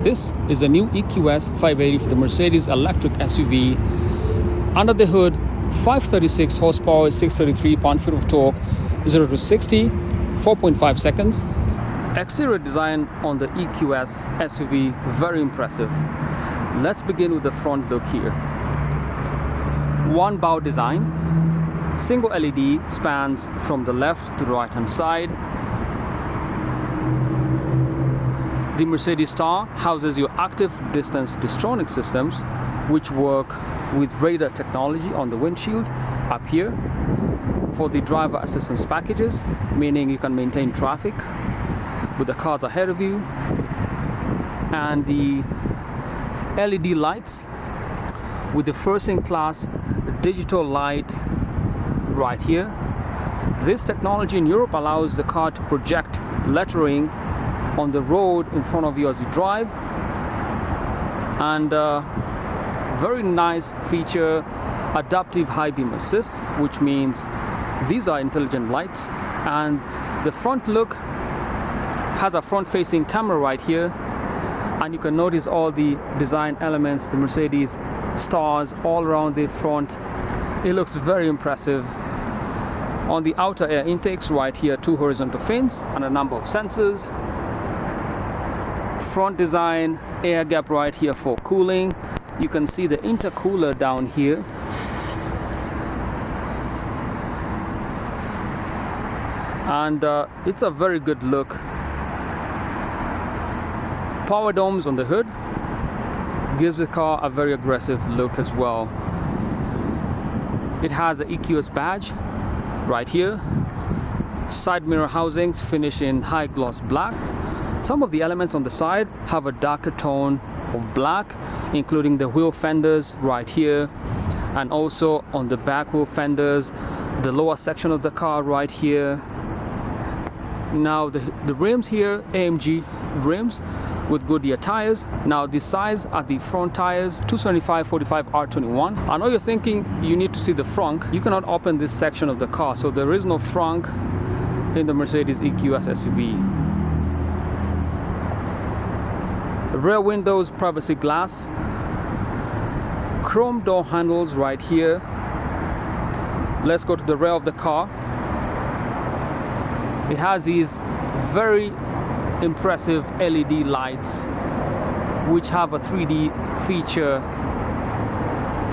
This is a new EQS 580 for the Mercedes electric SUV. Under the hood, 536 horsepower, 633 pound-feet of torque, 0 to 60, 4.5 seconds. Exterior design on the EQS SUV, very impressive. Let's begin with the front look here. One bow design, single LED spans from the left to the right hand side. The Mercedes Star houses your active distance distronic systems, which work with radar technology on the windshield up here for the driver assistance packages, meaning you can maintain traffic with the cars ahead of you, and the LED lights with the first-in-class digital light right here. This technology in Europe allows the car to project lettering on the road in front of you as you drive, and very nice feature, adaptive high beam assist, which means these are intelligent lights. And the front look has a front facing camera right here, and you can notice all the design elements, the Mercedes stars all around the front. It looks very impressive. On the outer air intakes right here, 2 horizontal fins and a number of sensors. Front design, air gap right here for cooling. You can see the intercooler down here. And it's a very good look. Power domes on the hood gives the car a very aggressive look as well. It has an EQS badge right here. Side mirror housings finish in high gloss black. Some of the elements on the side have a darker tone of black, including the wheel fenders right here, and also on the back wheel fenders, the lower section of the car right here. Now the rims here, AMG rims with Goodyear tires. Now the size are the front tires, 275/45 R21. I know you're thinking you need to see the frunk. You cannot open this section of the car, so there is no frunk in the Mercedes EQS SUV. Rear windows, privacy glass, chrome door handles right here. Let's go to the rear of the car. It has these very impressive LED lights, which have a 3D feature.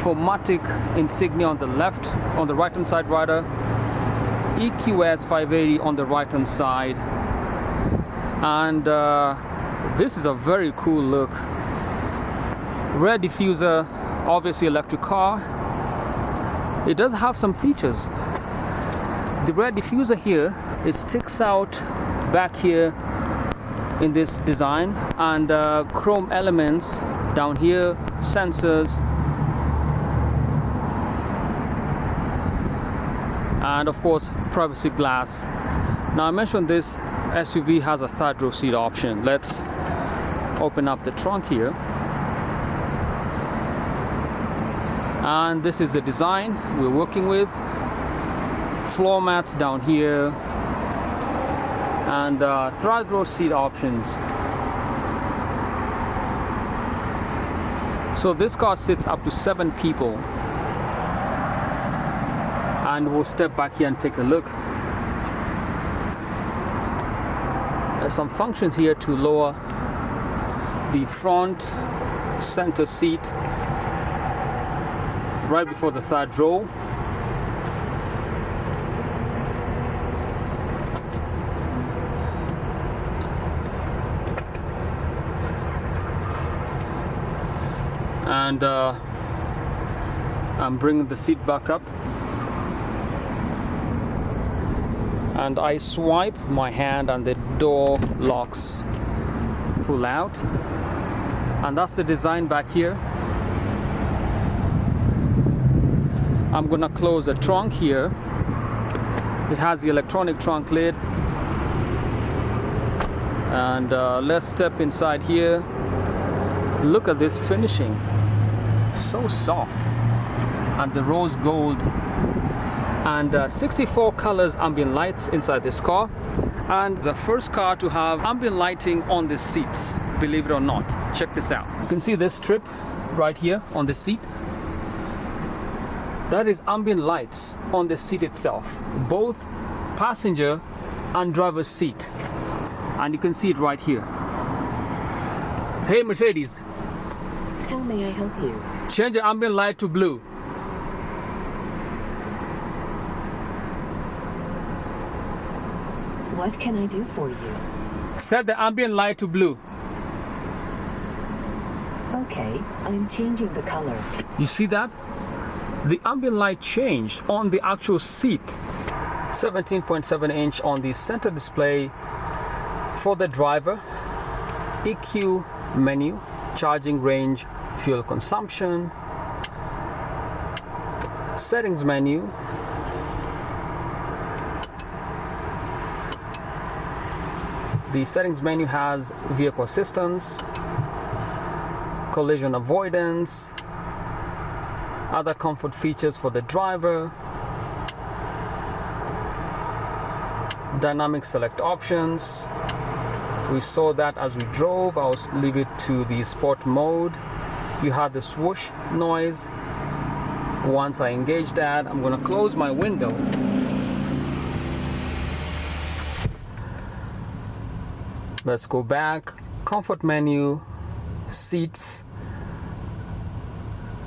4MATIC insignia on the left, on the right hand side rather. EQS 580 on the right hand side. And this is a very cool look. Rear diffuser, obviously electric car. It does have some features. The rear diffuser here, it sticks out back here in this design, and chrome elements down here, sensors, and of course privacy glass. Now I mentioned this SUV has a third row seat option. Let's open up the trunk here, and this is the design we're working with. Floor mats down here, and third row seat options. So this car sits up to 7 people, and we'll step back here and take a look. There's some functions here to lower the front center seat right before the third row. And I'm bringing the seat back up, and I swipe my hand and the door locks pull out, and that's the design back here. I'm gonna close the trunk here. It has the electronic trunk lid, and let's step inside here. Look at this finishing, so soft, and the rose gold, and 64 colors ambient lights inside this car, and the first car to have ambient lighting on the seats. believe it or not. Check this out. You can see this strip right here on the seat. That is ambient lights on the seat itself, both passenger and driver's seat, and you can see it right here. Hey Mercedes, how may I help you? Change the ambient light to blue. What can I do for you? Set the ambient light to blue. Okay, I'm changing the color. You see that? The ambient light changed on the actual seat. 17.7 inch on the center display for the driver. EQ menu, charging range, fuel consumption, settings menu, the settings menu has vehicle assistance, collision avoidance, other comfort features for the driver, dynamic select options. We saw that as we drove. I'll leave it to the sport mode. You had the swoosh noise. Once I engage that, I'm going to close my window. Let's go back. Comfort menu, seats.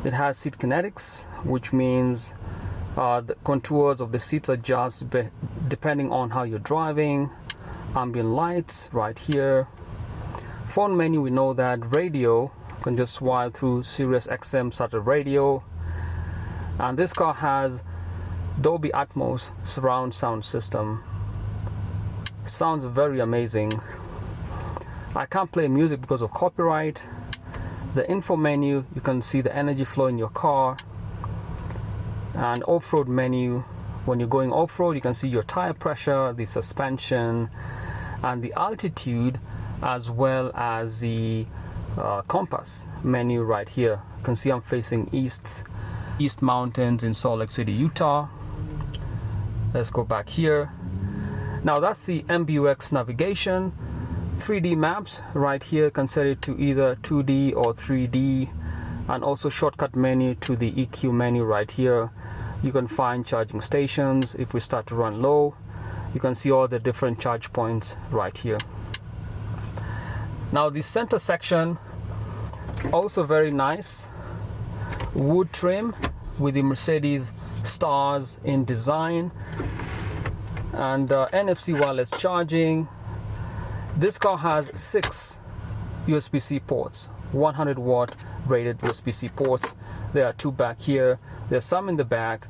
It has seat kinetics, which means the contours of the seats adjust depending on how you're driving. Ambient lights right here. Phone menu, we know that. Radio, you can just swipe through Sirius XM starter radio. And this car has Dolby Atmos surround sound system. Sounds very amazing. I can't play music because of copyright. The info menu, you can see the energy flow in your car. And off-road menu, when you're going off-road, you can see your tire pressure, the suspension, and the altitude, as well as the compass menu right here. You can see I'm facing east mountains in Salt Lake City, Utah. Let's go back here. Now that's the MBUX navigation. 3D maps right here can set it to either 2D or 3D, and also shortcut menu to the EQ menu right here. You can find charging stations. If we start to run low, you can see all the different charge points right here. Now the center section, also very nice. Wood trim with the Mercedes stars in design, and NFC wireless charging. This car has 6 USB-C ports, 100 watt rated USB-C ports. There are 2 back here. There's some in the back.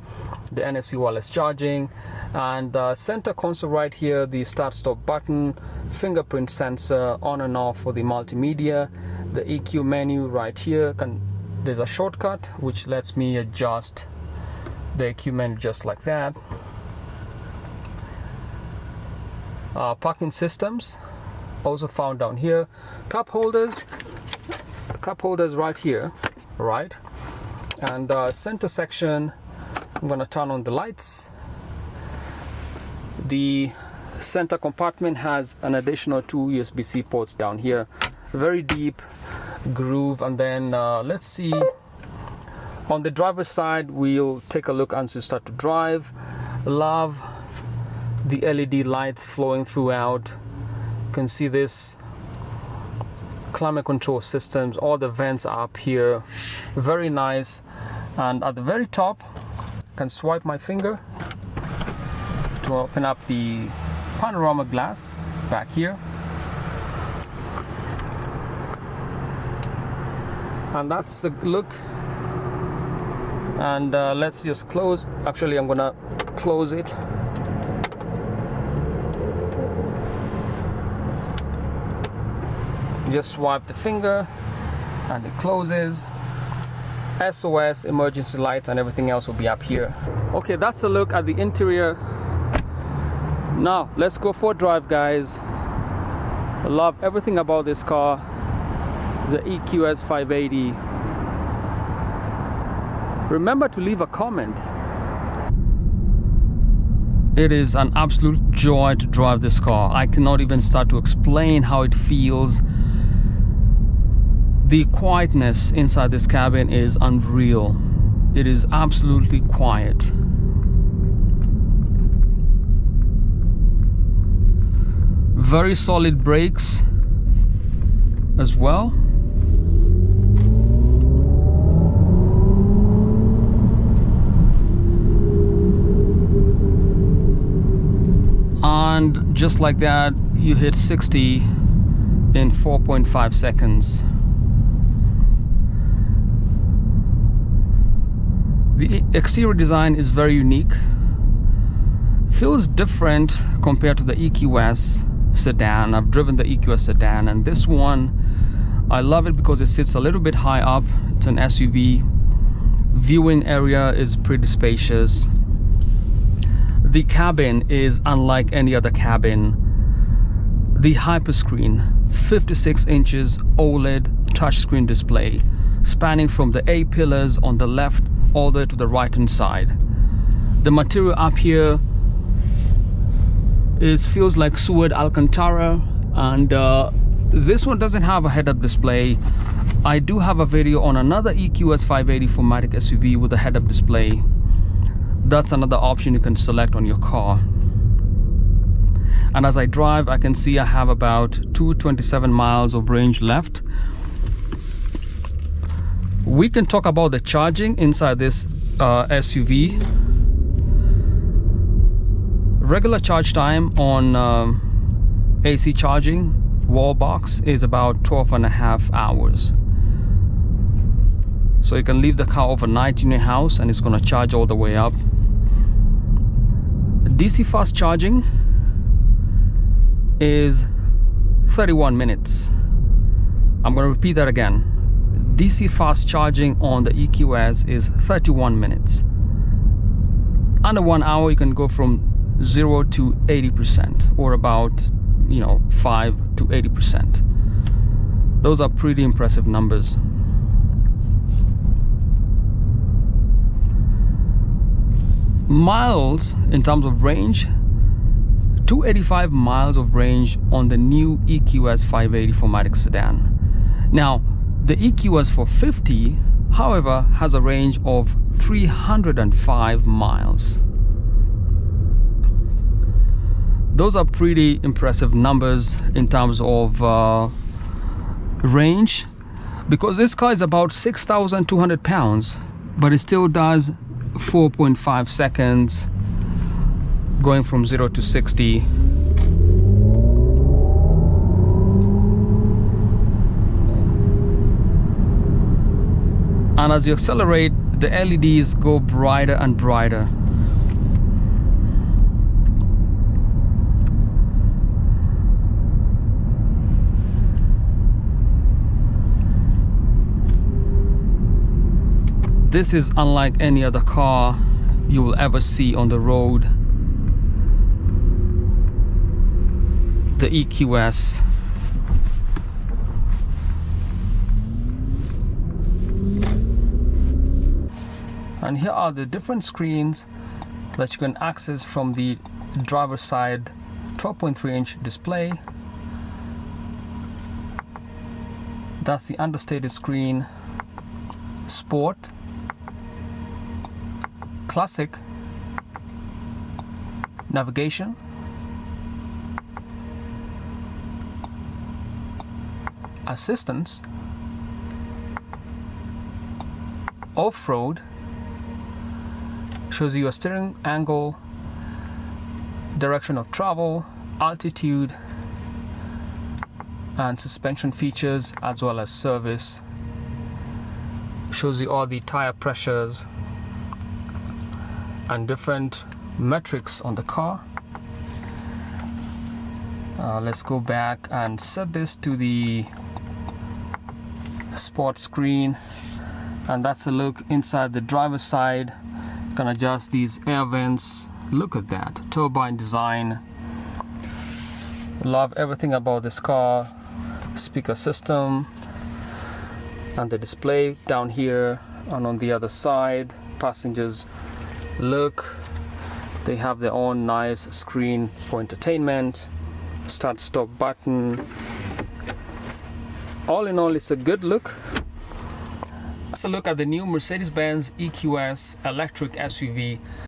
The NFC wireless charging, and center console right here, the start stop button, fingerprint sensor, on and off for the multimedia. The EQ menu right here, there's a shortcut which lets me adjust the EQ menu just like that. Parking systems also found down here. Cup holders right here, right? And center section, I'm gonna turn on the lights. The center compartment has an additional 2 USB-C ports down here. Very deep groove. And then let's see, on the driver's side, we'll take a look as we start to drive. Love the LED lights flowing throughout. You can see this climate control systems, all the vents are up here, very nice. And at the very top, I can swipe my finger to open up the panorama glass back here. And that's the look. And let's just close. Actually, I'm gonna close it. Just swipe the finger and it closes. SOS, emergency lights, and everything else will be up here. Okay, that's the look at the interior. Now let's go for a drive, guys. I love everything about this car, the EQS 580. Remember to leave a comment. It is an absolute joy to drive this car. I cannot even start to explain how it feels. The quietness inside this cabin is unreal. It is absolutely quiet. Very solid brakes as well. And just like that, you hit 60 in 4.5 seconds. The exterior design is very unique. Feels different compared to the EQS sedan. I've driven the EQS sedan, and this one, I love it because it sits a little bit high up. It's an SUV. Viewing area is pretty spacious. The cabin is unlike any other cabin. The hyperscreen, 56 inches OLED touchscreen display, spanning from the A pillars on the left all the way to the right hand side. The material up here feels like suede Alcantara, and this one doesn't have a head-up display. I do have a video on another EQS 580 4MATIC SUV with a head-up display. That's another option you can select on your car. And as I drive, I can see I have about 227 miles of range left. We can talk about the charging inside this SUV. Regular charge time on AC charging wall box is about 12.5 hours. So you can leave the car overnight in your house and it's going to charge all the way up. DC fast charging is 31 minutes. I'm going to repeat that again. DC fast charging on the EQS is 31 minutes. Under 1 hour, you can go from 0 to 80%, or about 5 to 80%. Those are pretty impressive numbers. Miles in terms of range, 285 miles of range on the new EQS 580 4MATIC sedan. Now, the EQS 450, however, has a range of 305 miles. Those are pretty impressive numbers in terms of range, because this car is about 6,200 pounds, but it still does 4.5 seconds going from 0 to 60. And as you accelerate, the LEDs go brighter and brighter. This is unlike any other car you will ever see on the road. The EQS. And here are the different screens that you can access from the driver's side 12.3-inch display. That's the understated screen. Sport, Classic, Navigation, Assistance, Off-road, shows you your steering angle, direction of travel, altitude, and suspension features, as well as service. Shows you all the tire pressures and different metrics on the car. Let's go back and set this to the sport screen, and that's a look inside the driver's side. You can adjust these air vents. Look at that turbine design. Love everything about this car. Speaker system and the display down here, and on the other side, passengers look, they have their own nice screen for entertainment. Start stop button, All in all, it's a good look. Let's look at the new Mercedes Benz EQS electric SUV.